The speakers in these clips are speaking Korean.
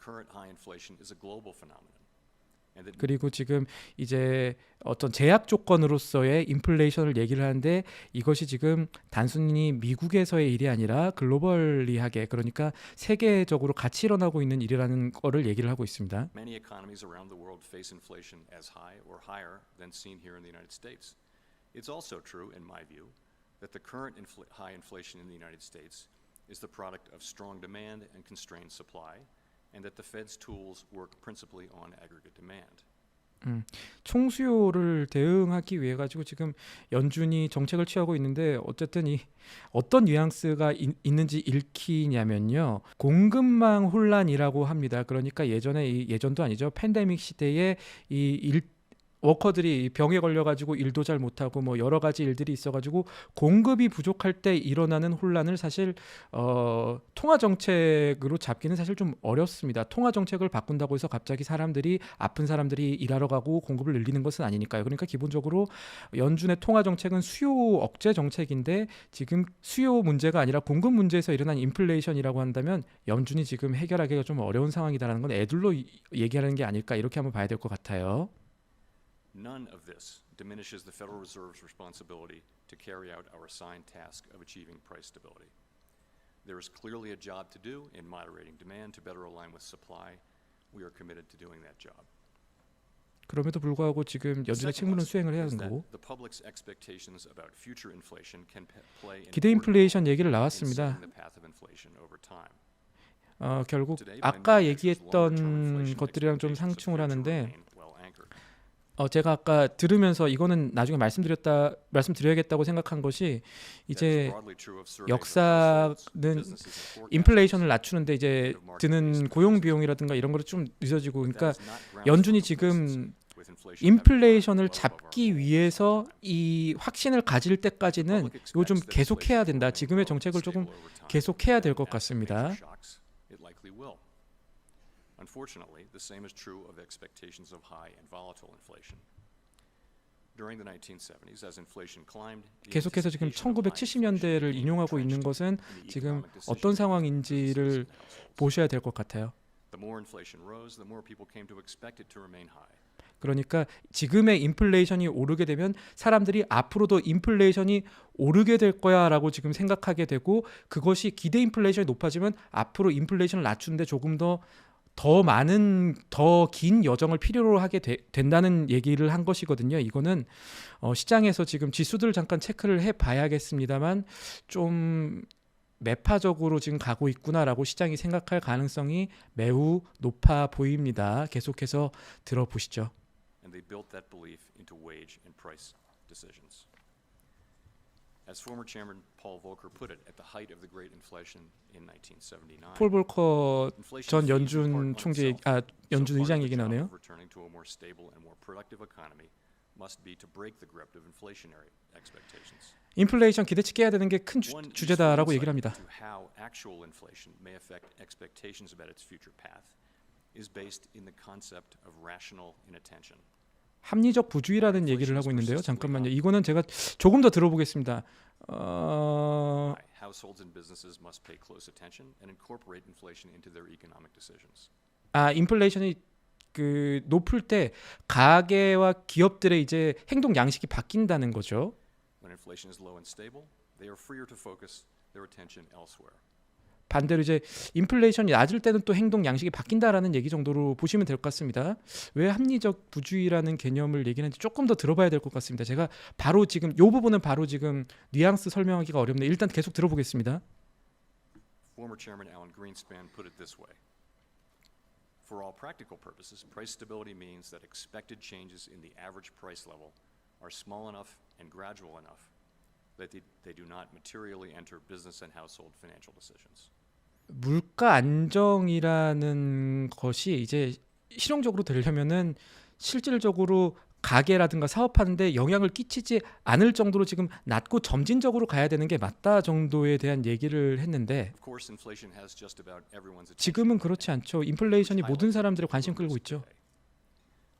current high inflation is a global phenomenon. 그리고 지금 이제 어떤 제약 조건으로서의 인플레이션을 얘기를 하는데 이것이 지금 단순히 미국에서의 일이 아니라 글로벌리하게 그러니까 세계적으로 같이 일어나고 있는 일이라는 거를 얘기를 하고 있습니다. Many economies around the world face inflation as high or higher than seen here in the United States. It's also true, in my view, that the current high inflation in the United States is the product of strong demand and constrained supply. And that the Fed's tools work principally on aggregate demand. 총수요를 대응하기 위해 가지고 지금 연준이 정책을 취하고 있는데 어쨌든 이 어떤 뉘앙스가 있는지 읽히냐면요. 공급망 혼란이라고 합니다. 그러니까 예전도 아니죠. 팬데믹 시대에 이 워커들이 병에 걸려가지고 일도 잘 못하고 뭐 여러 가지 일들이 있어가지고 공급이 부족할 때 일어나는 혼란을 사실 통화 정책으로 잡기는 사실 좀 어렵습니다. 통화 정책을 바꾼다고 해서 갑자기 아픈 사람들이 일하러 가고 공급을 늘리는 것은 아니니까요. 그러니까 기본적으로 연준의 통화 정책은 수요 억제 정책인데 지금 수요 문제가 아니라 공급 문제에서 일어난 인플레이션이라고 한다면 연준이 지금 해결하기가 좀 어려운 상황이다라는 건 애들로 얘기하는 게 아닐까 이렇게 한번 봐야 될 것 같아요. None of this diminishes the Federal Reserve's responsibility to carry out our assigned task of achieving price stability. There is clearly a job to do in moderating demand to better align with supply. We are committed to doing that job. 그럼에도 불구하고 지금 연준의 책무는 수행을 해야 하는 거고 기대 인플레이션 얘기를 나왔습니다. 결국 아까 얘기했던 것들이랑 좀 상충을 하는데 제가 아까 들으면서 이거는 나중에 말씀드려야겠다고 생각한 것이 이제 역사는 인플레이션을 낮추는데 이제 드는 고용 비용이라든가 이런 거를 좀 늦어지고 그러니까 연준이 지금 인플레이션을 잡기 위해서 이 확신을 가질 때까지는 이거 좀 계속해야 된다. 지금의 정책을 조금 계속해야 될 것 같습니다. Unfortunately, the same is true of expectations of high and volatile inflation. During the 1970s, as inflation climbed, 계속해서 지금 1970년대를 인용하고 있는 것은 지금 어떤 상황인지를 보셔야 될 것 같아요. The more inflation rose, the more people came to expect it to remain high. 그러니까 지금의 인플레이션이 오르게 되면 사람들이 앞으로도 인플레이션이 오르게 될 거야라고 지금 생각하게 되고 그것이 기대 인플레이션이 높아지면 앞으로 인플레이션을 낮추는데 조금 더 많은 더 긴 여정을 필요로 하게 된다는 얘기를 한 것이거든요. 이거는 시장에서 지금 지수들을 잠깐 체크를 해봐야겠습니다만 좀 매파적으로 지금 가고 있구나라고 시장이 생각할 가능성이 매우 높아 보입니다. 계속해서 들어보시죠. And they built that belief into wage and price decisions. As former Chairman Paul Volcker put it at the height of the Great Inflation in 1979. 폴 볼커 전 연준 연준 의장 얘기 나네요. Returning to a more stable and more productive economy must be to break the grip of inflationary expectations. 인플레이션 기대치 깨야 되는 게 큰 주제다라고 얘기를 합니다. How actual inflation may affect expectations about its future path is based in the concept of rational inattention. 합리적 부주의라는 얘기를 하고 있는데요. 잠깐만요. 이거는 제가 조금 더 들어보겠습니다. Households and businesses must pay close attention and incorporate inflation into their economic decisions. 인플레이션이 높을 때 가계와 기업들의 이제 행동 양식이 바뀐다는 거죠. When inflation is low and stable, they are freer to focus their attention elsewhere. 반대로 이제 인플레이션이 낮을 때는 또 행동 양식이 바뀐다라는 얘기 정도로 보시면 될 것 같습니다. 왜 합리적 부주의라는 개념을 얘기하는지 조금 더 들어봐야 될 것 같습니다. 제가 바로 지금 이 부분은 바로 지금 뉘앙스 설명하기가 어렵네요. 일단 계속 들어보겠습니다. Former Chairman Alan Greenspan put it this way. For all practical purposes, price stability means that expected changes in the average price level are small enough and gradual enough that they do not materially enter business and household financial decisions. 물가 안정이라는 것이 이제 실용적으로 되려면은 실질적으로 가게라든가 사업하는데 영향을 끼치지 않을 정도로 지금 낮고 점진적으로 가야 되는 게 맞다 정도에 대한 얘기를 했는데 지금은 그렇지 않죠. 인플레이션이 모든 사람들의 관심 끌고 있죠.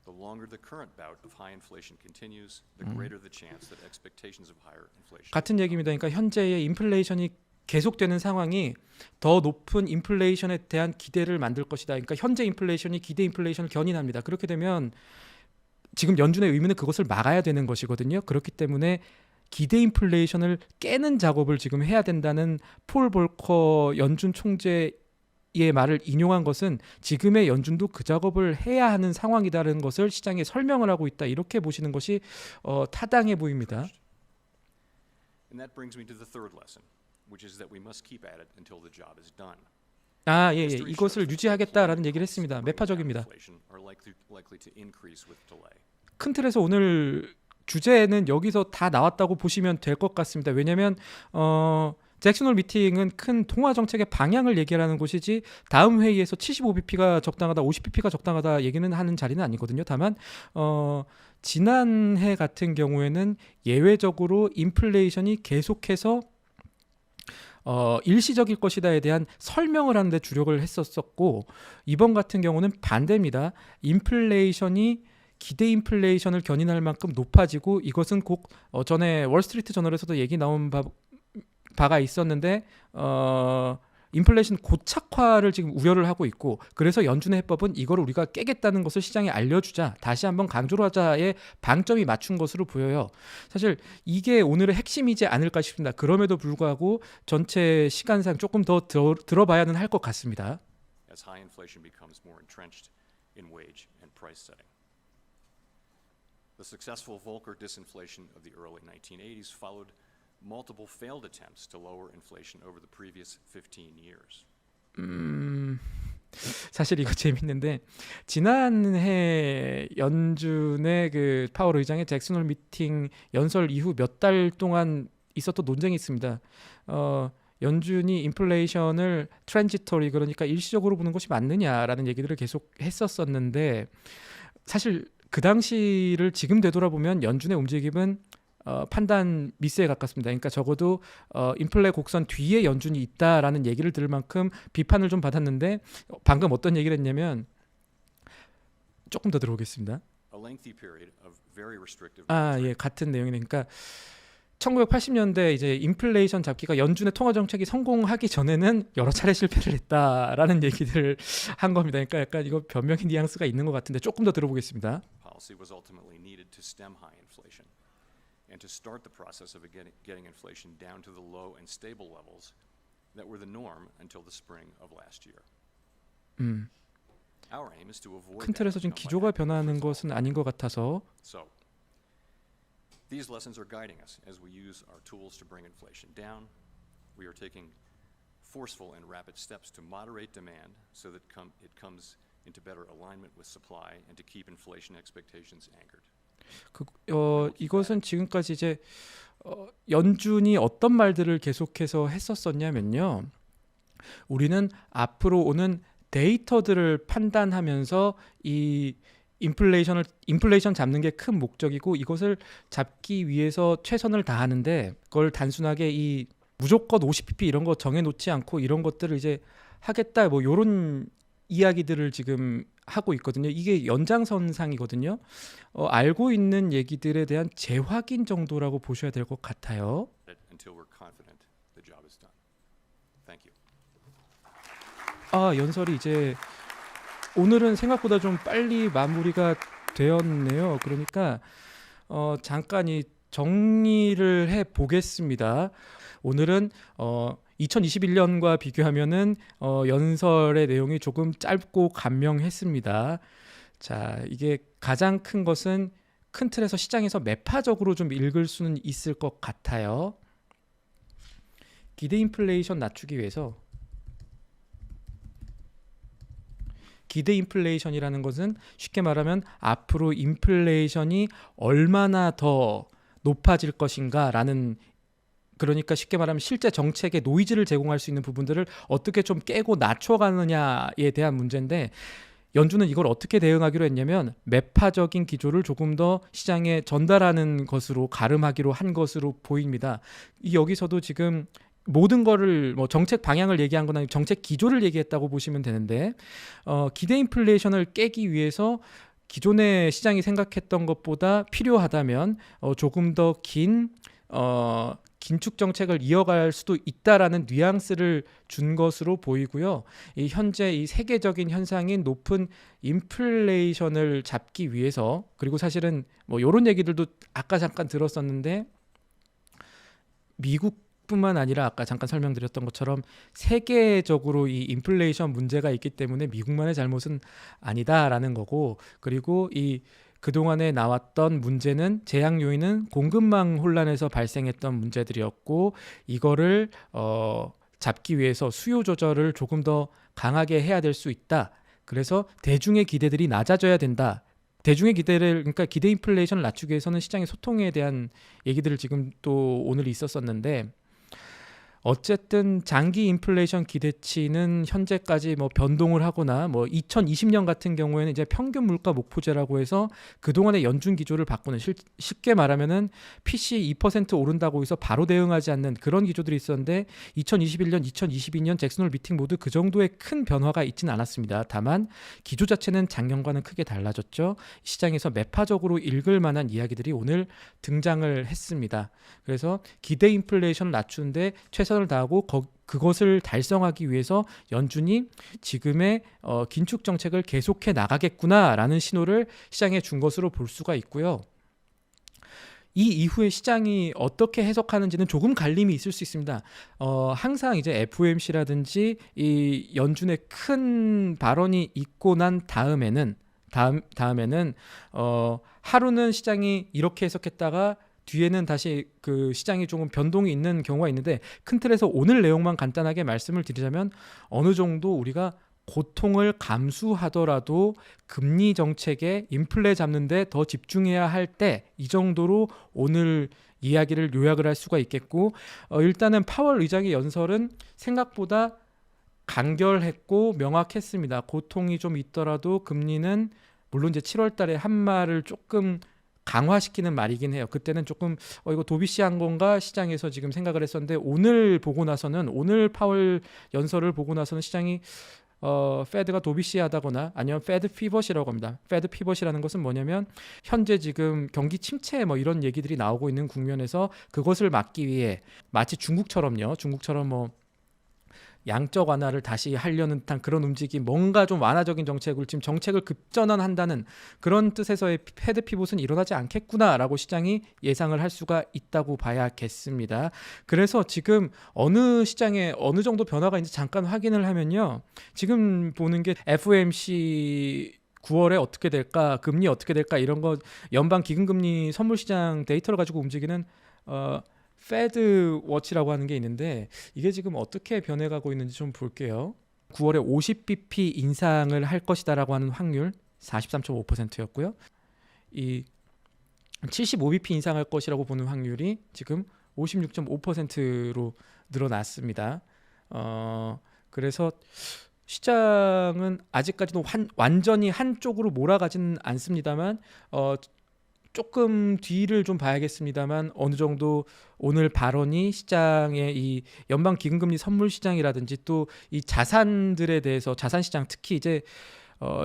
The longer the current bout of high inflation continues, the greater the chance that expectations of higher inflation. 같은 얘기입니다. 그러니까 현재의 인플레이션이 계속되는 상황이 더 높은 인플레이션에 대한 기대를 만들 것이다. 그러니까 현재 인플레이션이 기대 인플레이션을 견인합니다. 그렇게 되면 지금 연준의 의무는 그것을 막아야 되는 것이거든요. 그렇기 때문에 기대 인플레이션을 깨는 작업을 지금 해야 된다는 폴 볼커 연준 총재의 말을 인용한 것은 지금의 연준도 그 작업을 해야 하는 상황이다라는 것을 시장에 설명을 하고 있다. 이렇게 보시는 것이 타당해 보입니다. And that brings me to the third lesson, which is that we must keep at it until the job is done. 예. 이것을 유지하겠다라는 얘기를 했습니다. 매파적입니다. Inflation are likely to increase with delay. 큰 틀에서 오늘 주제는 여기서 다 나왔다고 보시면 될 것 같습니다. 왜냐하면 잭슨 홀 미팅은 큰 통화 정책의 방향을 얘기하는 곳이지 다음 회의에서 75bp가 적당하다, 50bp가 적당하다 얘기는 하는 자리는 아니거든요. 다만 지난해 같은 경우에는 예외적으로 인플레이션이 계속해서 일시적일 것이다에 대한 설명을 하는데 주력을 했었고 이번 같은 경우는 반대입니다. 인플레이션이 기대 인플레이션을 견인할 만큼 높아지고 이것은 꼭 전에 월스트리트 저널에서도 얘기 나온 바가 있었는데 인플레이션 고착화를 지금 우려를 하고 있고 그래서 연준의 해법은 이걸 우리가 깨겠다는 것을 시장에 알려주자 다시 한번 강조를 하자에 방점이 맞춘 것으로 보여요. 사실 이게 오늘의 핵심이지 않을까 싶습니다. 그럼에도 불구하고 전체 시간상 조금 더 들어봐야는 할 것 같습니다. As high inflation becomes more entrenched in wage and price setting. The successful Volcker disinflation of the early 1980s followed multiple failed attempts to lower inflation over the previous 15 years. 사실 이거 재밌는데 지난해 연준의 그 파월 의장의 잭슨 홀 미팅 연설 이후 몇 달 동안 있었던 논쟁이 있습니다. 연준이 인플레이션을 트랜지토리 그러니까 일시적으로 보는 것이 맞느냐라는 얘기들을 계속 했었었는데 사실 그 당시를 지금 되돌아보면 연준의 움직임은 판단 미스에 가깝습니다. 그러니까 적어도 인플레 곡선 뒤에 연준이 있다라는 얘기를 들을 만큼 비판을 좀 받았는데 방금 어떤 얘기를 했냐면 조금 더 들어보겠습니다. A lengthy period of very restrictive 예, 같은 내용이네. 그러니까 1980년대 이제 인플레이션 잡기가 연준의 통화 정책이 성공하기 전에는 여러 차례 실패를 했다라는 얘기들을 한 겁니다. 그러니까 약간 이거 변명의 뉘앙스가 있는 것 같은데 조금 더 들어보겠습니다. policy was ultimately needed to stem high inflation and to start the process of getting inflation down to the low and stable levels that were the norm until the spring of last year. Our aim is to avoid 큰 틀에서 지금 기조가 변하는 것은 아닌 것 같아서 So, these lessons are guiding us as we use our tools to bring inflation down. We are taking forceful and rapid steps to moderate demand so that it comes into better alignment with supply and to keep inflation expectations anchored. 이것은 지금까지 이제 연준이 어떤 말들을 계속해서 했었었냐면요. 우리는 앞으로 오는 데이터들을 판단하면서 이 인플레이션 잡는 게 큰 목적이고 이것을 잡기 위해서 최선을 다하는데 그걸 단순하게 이 무조건 50bp 이런 거 정해놓지 않고 이런 것들을 이제 하겠다 뭐 이런 이야기들을 지금 하고 있거든요. 이게 연장선상이거든요. 알고 있는 얘기들에 대한 재확인 정도라고 보셔야 될 것 같아요. Until we're confident the job is done. Thank you. 연설이 이제 오늘은 생각보다 좀 빨리 마무리가 되었네요. 그러니까 잠깐 이 정리를 해 보겠습니다. 오늘은 2021년과 비교하면은 연설의 내용이 조금 짧고 간명했습니다. 자, 이게 가장 큰 것은 큰 틀에서 시장에서 매파적으로 좀 읽을 수는 있을 것 같아요. 기대 인플레이션 낮추기 위해서 기대 인플레이션이라는 것은 쉽게 말하면 앞으로 인플레이션이 얼마나 더 높아질 것인가라는 그러니까 쉽게 말하면 실제 정책의 노이즈를 제공할 수 있는 부분들을 어떻게 좀 깨고 낮춰가느냐에 대한 문제인데 연준은 이걸 어떻게 대응하기로 했냐면 매파적인 기조를 조금 더 시장에 전달하는 것으로 가름하기로 한 것으로 보입니다. 여기서도 지금 모든 거를 뭐 정책 방향을 얘기한 건 아니고 정책 기조를 얘기했다고 보시면 되는데 기대 인플레이션을 깨기 위해서 기존의 시장이 생각했던 것보다 필요하다면 조금 더 긴 긴축 정책을 이어갈 수도 있다라는 뉘앙스를 준 것으로 보이고요. 이 현재 이 세계적인 현상인 높은 인플레이션을 잡기 위해서, 그리고 사실은 뭐 이런 얘기들도 아까 잠깐 들었었는데 미국뿐만 아니라 아까 잠깐 설명드렸던 것처럼 세계적으로 이 인플레이션 문제가 있기 때문에 미국만의 잘못은 아니다라는 거고, 그리고 이 그동안에 나왔던 문제는 재앙 요인은 공급망 혼란에서 발생했던 문제들이었고, 이거를 잡기 위해서 수요 조절을 조금 더 강하게 해야 될 수 있다. 그래서 대중의 기대들이 낮아져야 된다. 대중의 기대를, 그러니까 기대 인플레이션을 낮추기 위해서는 시장의 소통에 대한 얘기들을 지금 또 오늘 있었었는데, 어쨌든 장기 인플레이션 기대치는 현재까지 뭐 변동을 하거나, 뭐 2020년 같은 경우에는 이제 평균 물가 목표제라고 해서 그동안의 연준 기조를 바꾸는, 쉽게 말하면은 PC 2% 오른다고 해서 바로 대응하지 않는 그런 기조들이 있었는데, 2021년, 2022년 잭슨홀 미팅 모두 그 정도의 큰 변화가 있지는 않았습니다. 다만 기조 자체는 작년과는 크게 달라졌죠. 시장에서 매파적으로 읽을 만한 이야기들이 오늘 등장을 했습니다. 그래서 기대 인플레이션을 낮추는데 최선을 다하고 그것을 달성하기 위해서 연준이 지금의 긴축 정책을 계속해 나가겠구나라는 신호를 시장에 준 것으로 볼 수가 있고요. 이 이후에 시장이 어떻게 해석하는지는 조금 갈림이 있을 수 있습니다. 항상 이제 FOMC라든지 이 연준의 큰 발언이 있고 난 다음에는 하루는 시장이 이렇게 해석했다가 뒤에는 다시 그 시장이 조금 변동이 있는 경우가 있는데, 큰 틀에서 오늘 내용만 간단하게 말씀을 드리자면, 어느 정도 우리가 고통을 감수하더라도 금리 정책에 인플레 잡는 데 더 집중해야 할 때, 이 정도로 오늘 이야기를 요약을 할 수가 있겠고, 일단은 파월 의장의 연설은 생각보다 간결했고 명확했습니다. 고통이 좀 있더라도 금리는, 물론 이제 7월 달에 한 말을 조금 강화시키는 말이긴 해요. 그때는 조금 이거 도비씨 한 건가 시장에서 지금 생각을 했었는데, 오늘 파월 연설을 보고 나서는 시장이 페드가 도비씨하다거나 아니면 페드 피벗이라고 합니다. 페드 피벗이라는 것은 뭐냐면, 현재 지금 경기 침체 뭐 이런 얘기들이 나오고 있는 국면에서 그것을 막기 위해 마치 중국처럼 뭐 양적 완화를 다시 하려는 듯한 그런 움직임, 뭔가 좀 완화적인 정책을 급전환한다는 그런 뜻에서의 패드 피봇은 일어나지 않겠구나라고 시장이 예상을 할 수가 있다고 봐야겠습니다. 그래서 지금 어느 시장에 어느 정도 변화가 있는지 잠깐 확인을 하면요, 지금 보는 게 FOMC 9월에 어떻게 될까, 금리 어떻게 될까, 이런 거 연방 기금금리 선물 시장 데이터를 가지고 움직이는 페드 워치라고 하는 게 있는데, 이게 지금 어떻게 변해가고 있는지 좀 볼게요. 9월에 50bp 인상을 할 것이다라고 하는 확률 43.5%였고요. 이 75bp 인상할 것이라고 보는 확률이 지금 56.5%로 늘어났습니다. 그래서 시장은 아직까지도 완전히 한쪽으로 몰아가지는 않습니다만, 조금 뒤를 좀 봐야겠습니다만, 어느 정도 오늘 발언이 시장의 이 연방 기금금리 선물 시장이라든지 또 이 자산들에 대해서, 자산 시장 특히 이제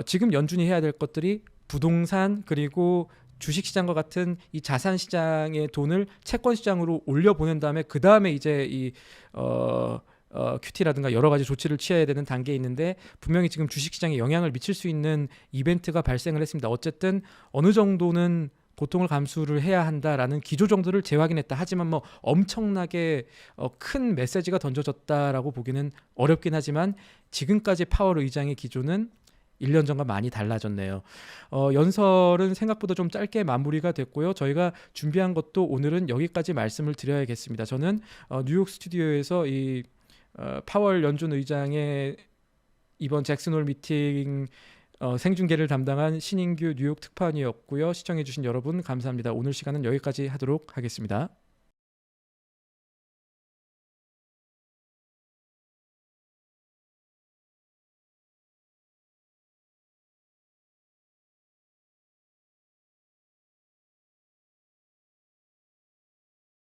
지금 연준이 해야 될 것들이 부동산 그리고 주식 시장과 같은 이 자산 시장의 돈을 채권 시장으로 올려 보낸 다음에, 그 다음에 이제 이 QT라든가 여러 가지 조치를 취해야 되는 단계에 있는데, 분명히 지금 주식 시장에 영향을 미칠 수 있는 이벤트가 발생을 했습니다. 어쨌든 어느 정도는 고통을 감수를 해야 한다라는 기조 정도를 재확인했다. 하지만 뭐 엄청나게 큰 메시지가 던져졌다라고 보기는 어렵긴 하지만, 지금까지 파월 의장의 기조는 1년 전과 많이 달라졌네요. 연설은 생각보다 좀 짧게 마무리가 됐고요. 저희가 준비한 것도 오늘은 여기까지 말씀을 드려야겠습니다. 저는 뉴욕 스튜디오에서 이 파월 연준 의장의 이번 잭슨홀 미팅 생중계를 담당한 신인규 뉴욕 특파원이었고요. 시청해주신 여러분 감사합니다. 오늘 시간은 여기까지 하도록 하겠습니다.